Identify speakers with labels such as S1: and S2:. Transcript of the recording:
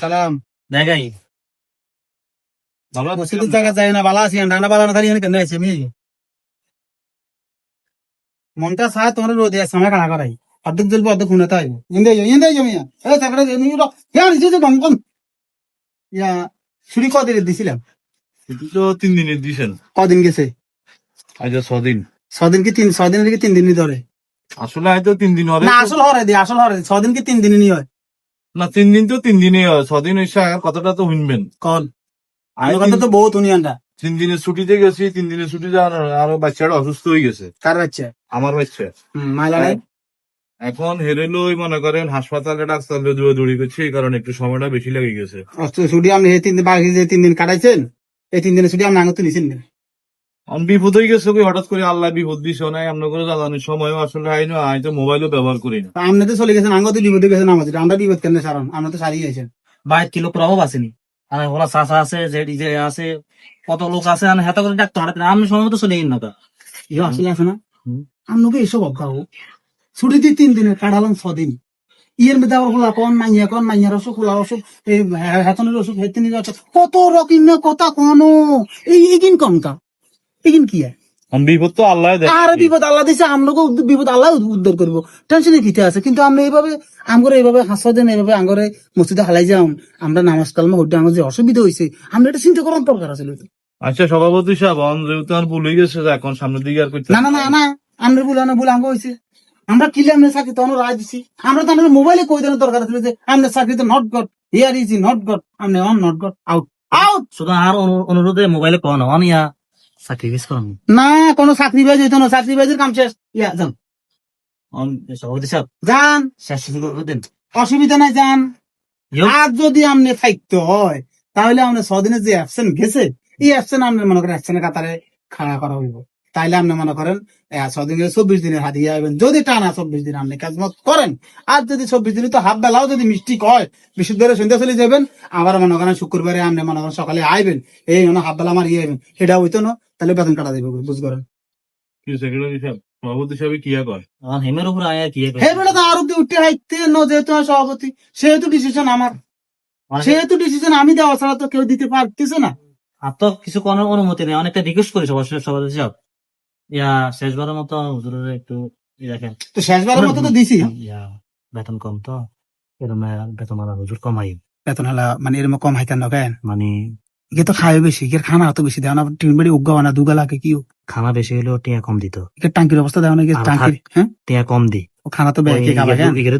S1: সালাম
S2: দেখাই
S1: ভালো মসজিদের জায়গা যায় না বালা আছি ডানা বালা না থাকি কেন আছে আমি মনটা চায় তোমার রোদে সময় কানা করাই অর্ধেক জ্বলবো অর্ধেক খুনে তাই ইন্দে জমিয়া এই তারপরে বঙ্কন ইয়া ছুরি কদিন দিছিলাম
S2: ছুটি তো 3 দিনের দিছেন
S1: কদিন গেছে
S2: আজ 6 দিন
S1: 6 দিন কি 6 দিন কি 3 দিনই ধরে
S2: আসলে হয়তো 3 দিন হবে
S1: না আসল হরে দি আসল হরে 6 দিন কি 3 দিনই নি হয়
S2: না 3 দিন তো 3 দিনই হয় 6 দিন হইছে আর কতটা তো শুনবেন
S1: কল
S2: আমি
S1: কথা তো বহুত উনিয়ানটা
S2: 3 দিনের ছুটিতে গেছি 3 দিনের ছুটি যাওয়ার আরো বাচ্চাটা অসুস্থ হয়ে গেছে
S1: কার বাচ্চা
S2: আমার বাচ্চা
S1: মাইলা নাই
S2: এখন হেরেলই মনে করেন হাসপাতালে ডাক্তারলে দৌড়ি করছে এই কারণে একটু সময়টা বেশি লেগে গেছে
S1: ছুটি আপনি এই 3 দিন বাকি যে 3 দিন কাটাইছেন এই 3 দিনের ছুটি আপনি আঙুতে নিছেন না
S2: আমি বিপদ হয়ে গেছে কই হঠাৎ করে আল্লাহ বিপদ দিছে নাই আমরা করে জানানোর সময়ও আসলে হয় না আমি তো মোবাইলও ব্যবহার করি না
S1: আপনি তো চলে গেছেন আঙুতে বিপদে গেছেন আমাদের আমরা বিপদ কেন সারণ আমরা তো সারিয়ে গেছেন
S3: বাইর কিলো প্রভাব আসেনি আর ওরা চাষা আছে যে আছে কত লোক আছে আর হেতা করে ডাক্তার হারাতে আমি সময় মতো চলে না তা
S1: ইয়ে আসলে আছে না আপনাকে এসব অভাব ছুটি দিয়ে 3 দিনে কাটালাম 6 দিন ইয়ের মধ্যে আবার খোলা কোন মাইয়ার অসুখ খোলা অসুখ এই হাতনের অসুখ হেতিনের অসুখ কত রকম কথা কোনো এইগিন কমকা এইগিন কি
S2: আমি বিপদ তো আল্লাহ দেয়
S1: আর বিপদ আল্লাহ দিছে আমলোকে বিপদ আল্লাহ উদ্ধার করবো টেনশনে কিতে আছে কিন্তু আমরা এইভাবে আমগরে এইভাবে হাসা দেন এইভাবে আঙ্গরে মসজিদে হালাই যাও আমরা নামাজ কালমা হইতে আমার যে অসুবিধা হয়েছে আমরা এটা চিন্তা করার দরকার আছে
S2: আচ্ছা সভাপতি সাহেব যেহেতু আর ভুলে গেছে যে এখন সামনের দিকে আর করতে
S1: না না না না আমরা বলে আঙ্গ হয়েছে আমরা কিলে আমরা চাকরি তো রায় দিছি আমরা তো আমাদের মোবাইলে কই দেওয়ার দরকার ছিল যে আমরা চাকরি তো not got here is not got আমরা on not got out out
S3: শুধু আর অনুরোধে মোবাইলে কোন অন ইয়া স্যাক্রিফাইস করুন
S1: না কোনো চাকরি বাজ হইতো না চাকরি বাজের কাম শেষ ইয়া যান
S3: সভাপতি সাহেব
S1: যান
S3: শেষ করে দিন
S1: অসুবিধা নাই যান আর যদি আমনে থাকতে হয় তাহলে আমরা 6 দিনের যে অ্যাবসেন্ট গেছে এই অ্যাবসেন্ট আপনি মনে করেন অ্যাবসেন্টের কাতারে খাড়া করা হইব তাইলে আপনি মনে করেন 6 দিন 24 দিনের হাতে যাবেন যদি টানা 24 দিন আপনি কাজ মত করেন আর যদি 24 দিন তো হাফ বেলাও যদি মিষ্টি হয় বিশুদ্ধের সন্ধ্যা চলে যাবেন আবার মনে করেন শুক্রবারে আপনি মনে করেন সকালে আইবেন এই হাফ বেলা আমার ইয়ে সেটা হইতো না তাহলে বেতন কাটা দেবে বুঝ করেন
S2: কি সেক্রেটারি সাহেব সভাপতি সাহেব কি কয়
S3: হেমের উপর আয়া কি
S1: হে বেটা তো আরো উঠে হাইতে যেহেতু আমার সভাপতি সেহেতু ডিসিশন আমার সেহেতু ডিসিশন আমি দেওয়া ছাড়া তো কেউ দিতে পারতেছে না
S3: আর তো কিছু কোনো অনুমতি নেই অনেকটা রিকোয়েস্ট করি সভাপতি সাহেব ইয়া শেষবারের মতো হুজুরের একটু দেখেন
S1: তো শেষবারের মতো তো দিছি
S3: ইয়া বেতন কম তো এরকম বেতন আর হুজুর কমাই
S1: বেতন হলা মানে এরকম কম হাইতেন না কেন
S3: মানে
S1: ইকে তো খায় বেশি ইকের খানা অত বেশি দেওয়া না টিন বাড়ি উগাও না দুগা লাগে কি
S3: খানা বেশি হলেও টিয়া কম দিত
S1: ইকের টাঙ্কির অবস্থা দেওয়া না ইকের
S3: আর
S1: টাঙ্কির হ্যাঁ
S3: টিয়া কম দি
S1: ও খানা তো কে খাবে কেন